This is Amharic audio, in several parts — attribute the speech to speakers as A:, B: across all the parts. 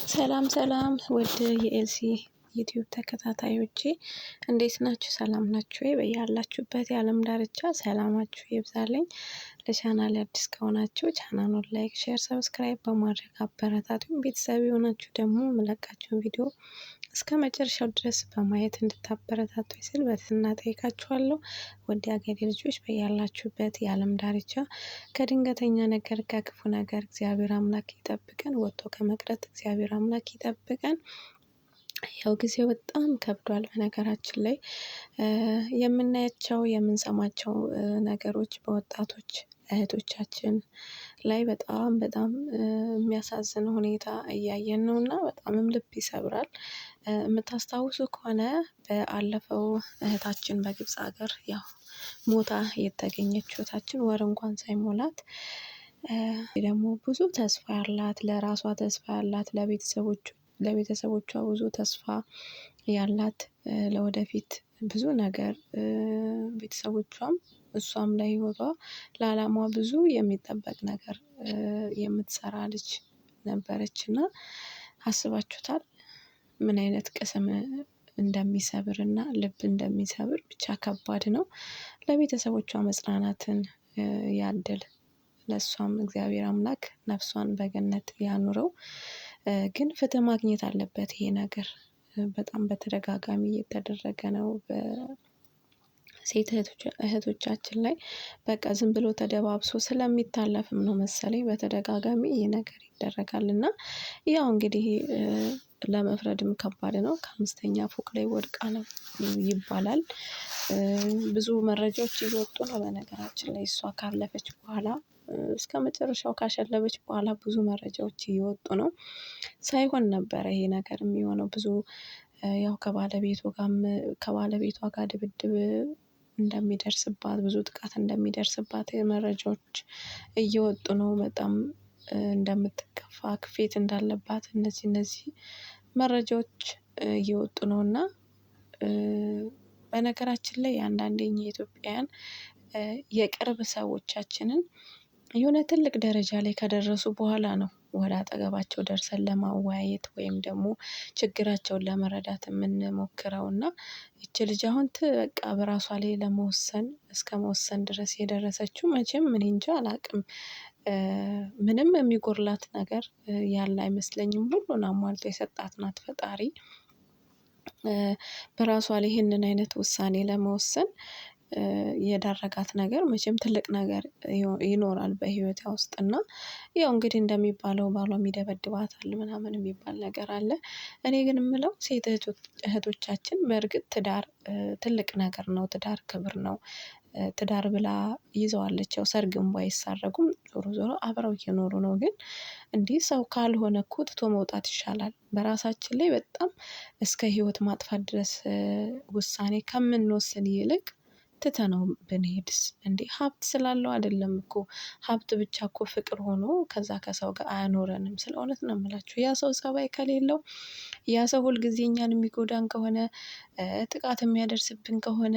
A: ሰላም ሰላም ውድ የኤልሲ ዩቲዩብ ተከታታዮቼ እንዴት ናችሁ? ሰላም ናችሁ ወይ? በያላችሁበት የዓለም ዳርቻ ሰላማችሁ ይብዛልኝ። ለቻናሌ አዲስ ከሆናችሁ ቻናሉን ላይክ፣ ሼር፣ ሰብስክራይብ በማድረግ አበረታቱኝ። ቤተሰብ የሆናችሁ ደግሞ የምለቃችሁን ቪዲዮ እስከ መጨረሻው ድረስ በማየት እንድታበረታቱኝ ስል በትህትና እጠይቃችኋለሁ። ውድ የሀገሬ ልጆች በያላችሁበት የዓለም ዳርቻ ከድንገተኛ ነገር ከክፉ ነገር እግዚአብሔር አምላክ ይጠብቀን። ወጥቶ ከመቅረት እግዚአብሔር አምላክ ይጠብቀን። ያው ጊዜው በጣም ከብዷል። በነገራችን ላይ የምናያቸው የምንሰማቸው ነገሮች በወጣቶች እህቶቻችን ላይ በጣም የሚያሳዝን ሁኔታ እያየን ነው እና በጣምም ልብ ይሰብራል። የምታስታውሱ ከሆነ በአለፈው እህታችን በግብፅ ሀገር ያው ሞታ የተገኘችው እህታችን ወር እንኳን ሳይሞላት ደግሞ ብዙ ተስፋ ያላት ለራሷ ተስፋ ያላት ለቤተሰቦቿ ብዙ ተስፋ ያላት ለወደፊት ብዙ ነገር ቤተሰቦቿም እሷም ለህይወቷ ለአላማዋ ብዙ የሚጠበቅ ነገር የምትሰራ ልጅ ነበረች እና አስባችሁታል? ምን አይነት ቅስም እንደሚሰብር እና ልብ እንደሚሰብር ብቻ ከባድ ነው። ለቤተሰቦቿ መጽናናትን ያድል። ለሷም እግዚአብሔር አምላክ ነፍሷን በገነት ያኑረው። ግን ፍትህ ማግኘት አለበት። ይሄ ነገር በጣም በተደጋጋሚ እየተደረገ ነው። በሴት እህቶቻችን ላይ በቃ ዝም ብሎ ተደባብሶ ስለሚታለፍም ነው መሰለኝ በተደጋጋሚ ይሄ ነገር ይደረጋል እና ያው እንግዲህ ለመፍረድም ከባድ ነው። ከአምስተኛ ፎቅ ላይ ወድቃ ነው ይባላል። ብዙ መረጃዎች እየወጡ ነው። በነገራችን ላይ እሷ ካለፈች በኋላ እስከመጨረሻው ካሸለበች በኋላ ብዙ መረጃዎች እየወጡ ነው። ሳይሆን ነበረ ይሄ ነገር የሚሆነው ብዙ ያው ከባለቤቷ ጋር ድብድብ እንደሚደርስባት ብዙ ጥቃት እንደሚደርስባት መረጃዎች እየወጡ ነው። በጣም እንደምትከፋ ክፌት እንዳለባት እነዚህ መረጃዎች እየወጡ ነው እና በነገራችን ላይ አንዳንዴ እኛ ኢትዮጵያውያን የቅርብ ሰዎቻችንን የሆነ ትልቅ ደረጃ ላይ ከደረሱ በኋላ ነው ወደ አጠገባቸው ደርሰን ለማወያየት ወይም ደግሞ ችግራቸውን ለመረዳት የምንሞክረው እና ይቺ ልጅ አሁን በቃ በራሷ ላይ ለመወሰን እስከመወሰን ድረስ የደረሰችው መቼም እኔ እንጃ አላውቅም። ምንም የሚጎድላት ነገር ያለ አይመስለኝም። ሁሉን አሟልቶ የሰጣት ናት ፈጣሪ። በራሷ ላይ ይህንን አይነት ውሳኔ ለመወሰን የዳረጋት ነገር መቼም ትልቅ ነገር ይኖራል በህይወቷ ውስጥ እና ያው እንግዲህ እንደሚባለው ባሏም ይደበድባታል ምናምን የሚባል ነገር አለ። እኔ ግን የምለው ሴት እህቶቻችን በእርግጥ ትዳር ትልቅ ነገር ነው። ትዳር ክብር ነው። ትዳር ብላ ይዘዋለች ያው ሰርግም ባይሳረጉም ዞሮ ዞሮ አብረው እየኖሩ ነው። ግን እንዲህ ሰው ካልሆነ እኮ ትቶ መውጣት ይሻላል። በራሳችን ላይ በጣም እስከ ህይወት ማጥፋት ድረስ ውሳኔ ከምንወስን ይልቅ ትተነው ብንሄድስ? እንዴ ሀብት ስላለው አይደለም እኮ ሀብት ብቻ እኮ ፍቅር ሆኖ ከዛ ከሰው ጋር አያኖረንም። ስለ እውነት ነው የምላችሁ። ያ ሰው ፀባይ ከሌለው ያ ሰው ሁልጊዜ እኛን የሚጎዳን ከሆነ ጥቃት የሚያደርስብን ከሆነ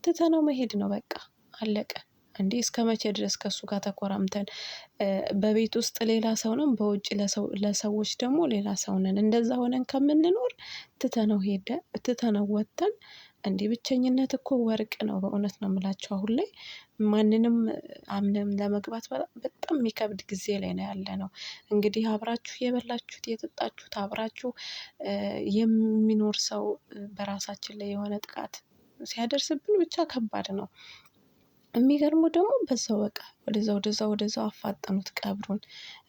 A: ትተነው መሄድ ነው በቃ አለቀ። እንዴ እስከመቼ ድረስ ከእሱ ጋር ተኮራምተን በቤት ውስጥ ሌላ ሰው ነን በውጭ ለሰዎች ደግሞ ሌላ ሰው ነን። እንደዛ ሆነን ከምንኖር ትተነው ወጥተን እንዲህ ብቸኝነት እኮ ወርቅ ነው። በእውነት ነው የምላችሁ። አሁን ላይ ማንንም አምነን ለመግባት በጣም የሚከብድ ጊዜ ላይ ነው ያለነው። እንግዲህ አብራችሁ የበላችሁት የጠጣችሁት አብራችሁ የሚኖር ሰው በራሳችን ላይ የሆነ ጥቃት ሲያደርስብን ብቻ ከባድ ነው። የሚገርመው ደግሞ በዛው በቃ ወደዛው አፋጠኑት ቀብሩን።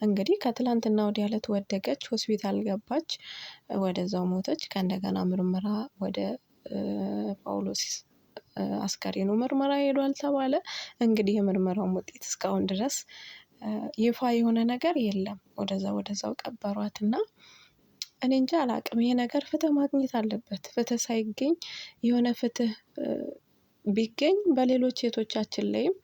A: እንግዲህ ከትላንትና ወዲያ እለት ወደቀች ሆስፒታል ገባች ወደዛው ሞተች። ከእንደገና ምርመራ ወደ ጳውሎስ አስከሬኑ ምርመራ ሄዷል ተባለ። እንግዲህ የምርመራውን ውጤት እስካሁን ድረስ ይፋ የሆነ ነገር የለም። ወደዛው ቀበሯትና እኔ እንጃ አላውቅም። ይሄ ነገር ፍትህ ማግኘት አለበት። ፍትህ ሳይገኝ የሆነ ፍትህ ቢገኝ በሌሎች ሴቶቻችን ላይም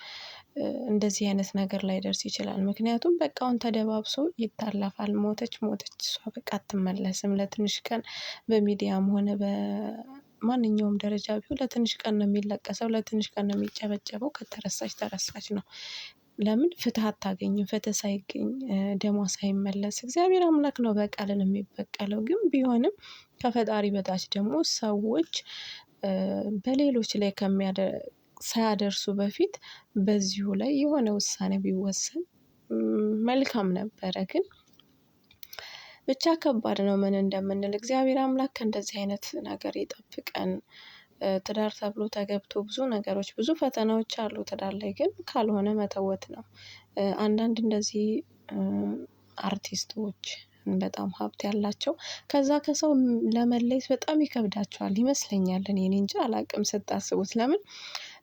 A: እንደዚህ አይነት ነገር ላይደርስ ይችላል። ምክንያቱም በቃ አሁን ተደባብሶ ይታለፋል። ሞተች እሷ በቃ አትመለስም። ለትንሽ ቀን በሚዲያም ሆነ በማንኛውም ደረጃ ቢሆን ለትንሽ ቀን ነው የሚለቀሰው። ለትንሽ ቀን ነው የሚጨበጨበው። ከተረሳች ተረሳች ነው። ለምን ፍትህ አታገኝም? ፍትህ ሳይገኝ ደሟ ሳይመለስ እግዚአብሔር አምላክ ነው በቀልን የሚበቀለው። ግን ቢሆንም ከፈጣሪ በታች ደግሞ ሰዎች በሌሎች ላይ ሳያደርሱ በፊት በዚሁ ላይ የሆነ ውሳኔ ቢወሰን መልካም ነበረ። ግን ብቻ ከባድ ነው ምን እንደምንል። እግዚአብሔር አምላክ ከእንደዚህ አይነት ነገር ይጠብቀን። ትዳር ተብሎ ተገብቶ ብዙ ነገሮች ብዙ ፈተናዎች አሉ ትዳር ላይ ግን ካልሆነ መተወት ነው። አንዳንድ እንደዚህ አርቲስቶች በጣም ሀብት ያላቸው ከዛ ከሰው ለመለየት በጣም ይከብዳቸዋል ይመስለኛል። እኔ እንጃ አላውቅም ስታስቡት ለምን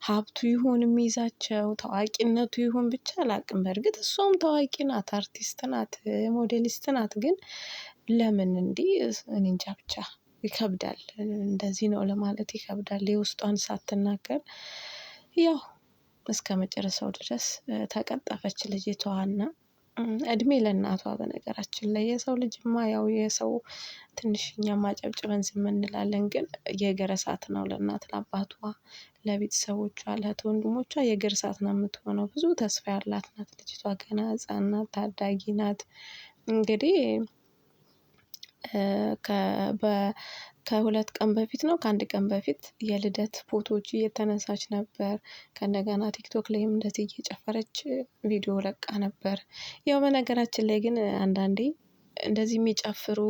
A: ሀብቱ ይሁን የሚይዛቸው ታዋቂነቱ ይሁን ብቻ አላውቅም። በርግጥ እሷም ታዋቂ ናት፣ አርቲስት ናት፣ ሞዴሊስት ናት። ግን ለምን እንዲህ እኔ እንጃ ብቻ ይከብዳል። እንደዚህ ነው ለማለት ይከብዳል። የውስጧን ሳትናገር ያው እስከመጨረሻው ድረስ ተቀጠፈች ልጅቷና እድሜ ለእናቷ። በነገራችን ላይ የሰው ልጅማ ያው የሰው ትንሽ እኛም አጨብጭበን ዝም እንላለን። ግን የእግር እሳት ነው ለእናት ለአባቷ ለቤተሰቦቿ ለእህት ወንድሞቿ የእግር እሳት ነው የምትሆነው። ብዙ ተስፋ ያላት ናት ልጅቷ ገና ህፃን ናት ታዳጊ ናት። እንግዲህ ከሁለት ቀን በፊት ነው ከአንድ ቀን በፊት የልደት ፎቶዎች እየተነሳች ነበር። ከእንደገና ቲክቶክ ላይም እንደዚህ እየጨፈረች ቪዲዮ ለቃ ነበር። ያው በነገራችን ላይ ግን አንዳንዴ እንደዚህ የሚጨፍሩ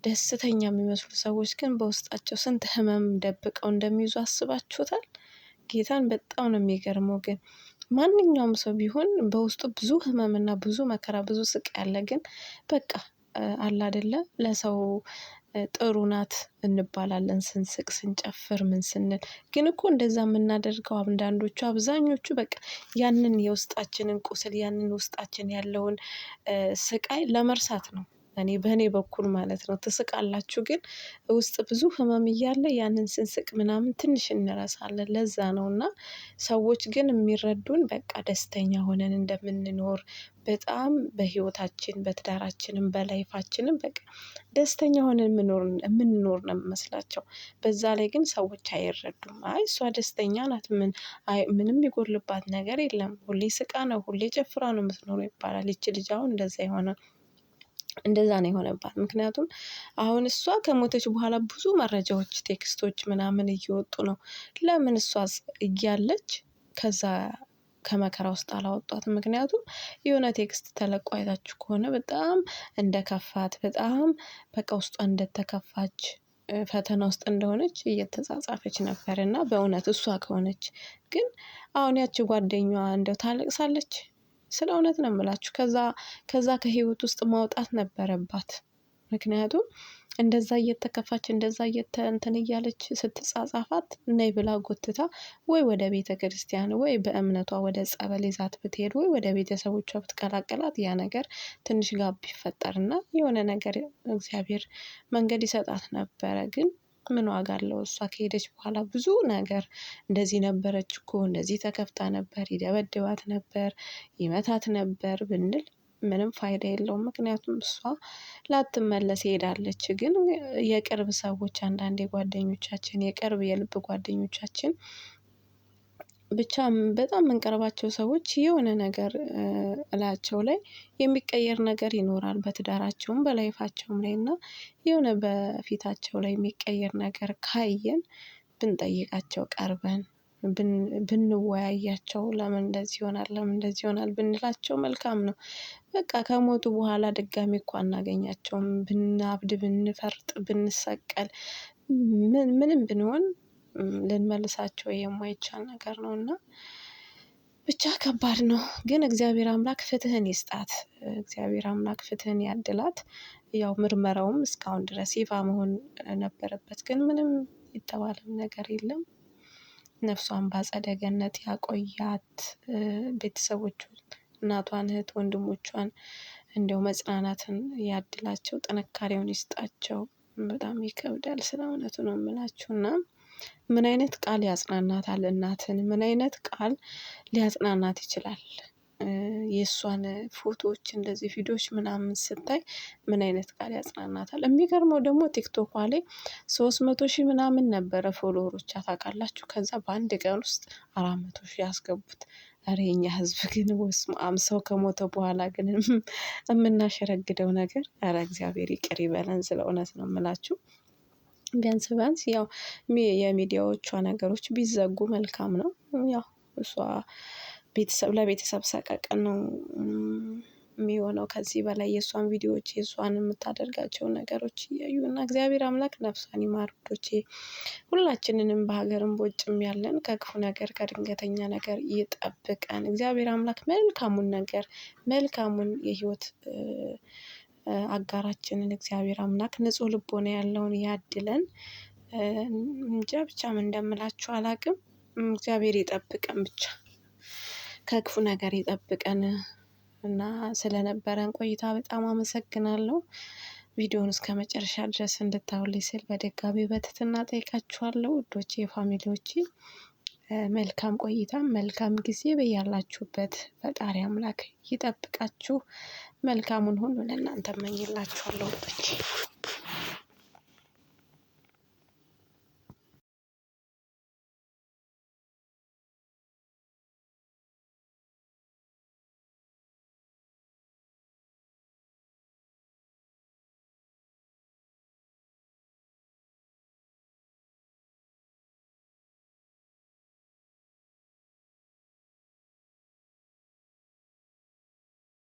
A: ደስተኛ የሚመስሉ ሰዎች ግን በውስጣቸው ስንት ህመም ደብቀው እንደሚይዙ አስባችሁታል? ጌታን በጣም ነው የሚገርመው። ግን ማንኛውም ሰው ቢሆን በውስጡ ብዙ ህመም እና ብዙ መከራ ብዙ ስቃይ አለ። ግን በቃ አለ አይደለ ለሰው ጥሩ ናት እንባላለን ስንስቅ ስንጨፍር ምን ስንል። ግን እኮ እንደዛ የምናደርገው አንዳንዶቹ አብዛኞቹ በቃ ያንን የውስጣችንን ቁስል ያንን ውስጣችን ያለውን ስቃይ ለመርሳት ነው። በእኔ በኩል ማለት ነው። ትስቃላችሁ ግን ውስጥ ብዙ ህመም እያለ ያንን ስንስቅ ምናምን ትንሽ እንረሳለን። ለዛ ነው እና ሰዎች ግን የሚረዱን በቃ ደስተኛ ሆነን እንደምንኖር በጣም በህይወታችን በትዳራችንም በላይፋችንም በቃ ደስተኛ ሆነን የምንኖር ነው የሚመስላቸው። በዛ ላይ ግን ሰዎች አይረዱም። አይ እሷ ደስተኛ ናት ምንም የሚጎድልባት ነገር የለም ሁሌ ስቃ ነው ሁሌ ጨፍራ ነው የምትኖረው ይባላል። ይቺ ልጅ አሁን እንደዛ ነው የሆነባት። ምክንያቱም አሁን እሷ ከሞተች በኋላ ብዙ መረጃዎች ቴክስቶች ምናምን እየወጡ ነው። ለምን እሷስ እያለች ከዛ ከመከራ ውስጥ አላወጧትም? ምክንያቱም የሆነ ቴክስት ተለቆ አይታችሁ ከሆነ በጣም እንደከፋት በጣም በቃ ውስጧ እንደተከፋች ፈተና ውስጥ እንደሆነች እየተጻጻፈች ነበር። እና በእውነት እሷ ከሆነች ግን አሁን ያቺ ጓደኛዋ እንደው ታለቅሳለች። ስለ እውነት ነው የምላችሁ ከዛ ከህይወት ውስጥ ማውጣት ነበረባት። ምክንያቱም እንደዛ እየተከፋች እንደዛ እንትን እያለች ስትጻጻፋት ነይ ብላ ጎትታ ወይ ወደ ቤተክርስቲያን ወይ በእምነቷ ወደ ጸበል ይዛት ብትሄድ ወይ ወደ ቤተሰቦቿ ብትቀላቀላት ያ ነገር ትንሽ ጋብ ቢፈጠርና የሆነ ነገር እግዚአብሔር መንገድ ይሰጣት ነበረ። ግን ምን ዋጋ አለው? እሷ ከሄደች በኋላ ብዙ ነገር እንደዚህ ነበረች እኮ እንደዚህ ተከፍታ ነበር ይደበድባት ነበር ይመታት ነበር ብንል ምንም ፋይዳ የለውም። ምክንያቱም እሷ ላትመለስ ሄዳለች። ግን የቅርብ ሰዎች አንዳንዴ ጓደኞቻችን የቅርብ የልብ ጓደኞቻችን ብቻ በጣም የምንቀርባቸው ሰዎች የሆነ ነገር እላያቸው ላይ የሚቀየር ነገር ይኖራል። በትዳራቸውም በላይፋቸውም ላይ እና የሆነ በፊታቸው ላይ የሚቀየር ነገር ካየን ብንጠይቃቸው ቀርበን ብንወያያቸው ለምን እንደዚህ ይሆናል ለምን እንደዚህ ይሆናል ብንላቸው መልካም ነው። በቃ ከሞቱ በኋላ ድጋሚ እኮ አናገኛቸውም። ብናብድ ብንፈርጥ ብንሰቀል ምንም ብንሆን ልንመልሳቸው የማይቻል ነገር ነው። እና ብቻ ከባድ ነው። ግን እግዚአብሔር አምላክ ፍትህን ይስጣት። እግዚአብሔር አምላክ ፍትህን ያድላት። ያው ምርመራውም እስካሁን ድረስ ይፋ መሆን ነበረበት ግን ምንም የተባለም ነገር የለም። ነፍሷን በአጸደ ገነት ያቆያት። ቤተሰቦቿን እናቷን እህት ወንድሞቿን እንደው መጽናናትን ያድላቸው ጥንካሬውን ይስጣቸው። በጣም ይከብዳል ስለ እውነቱ ነው የምላችሁ። እና ምን አይነት ቃል ያጽናናታል እናትን ምን አይነት ቃል ሊያጽናናት ይችላል? የእሷን ፎቶዎች እንደዚህ ቪዲዮዎች ምናምን ስታይ ምን አይነት ቃል ያጽናናታል? የሚገርመው ደግሞ ቲክቶኳ ላይ 300,000 ምናምን ነበረ ፎሎወሮቿ ታውቃላችሁ? ከዛ በአንድ ቀን ውስጥ 400,000 ያስገቡት። ኧረ የኛ ህዝብ ግን በስመአብ ሰው ከሞተ በኋላ ግን የምናሸረግደው ነገር ኧረ እግዚአብሔር ይቅር ይበለን ስለ እውነት ነው የምላችሁ። ቢያንስ ቢያንስ ያው የሚዲያዎቿ ነገሮች ቢዘጉ መልካም ነው። ያው እሷ ለቤተሰብ ሰቀቀን ነው የሚሆነው ከዚህ በላይ የእሷን ቪዲዮዎች የእሷን የምታደርጋቸውን ነገሮች እያዩ እና እግዚአብሔር አምላክ ነፍሷን ይማር ውዶቼ። ሁላችንንም በሀገርም በውጭም ያለን ከክፉ ነገር ከድንገተኛ ነገር ይጠብቀን እግዚአብሔር አምላክ መልካሙን ነገር መልካሙን የህይወት አጋራችንን እግዚአብሔር አምላክ ንጹህ ልቦና ያለውን ያድለን። እንጃ ብቻ ምን እንደምላችሁ አላውቅም። እግዚአብሔር ይጠብቀን ብቻ ከክፉ ነገር ይጠብቀን። እና ስለነበረን ቆይታ በጣም አመሰግናለሁ። ቪዲዮውን እስከመጨረሻ ድረስ እንድታዩልኝ ስል በድጋሚ በትህትና እጠይቃችኋለሁ ውዶቼ ፋሚሊዎቼ። መልካም ቆይታ መልካም ጊዜ በያላችሁበት ፈጣሪ አምላክ ይጠብቃችሁ። መልካሙን ሁሉ ለእናንተ እመኝላችኋለሁ ውዶቼ።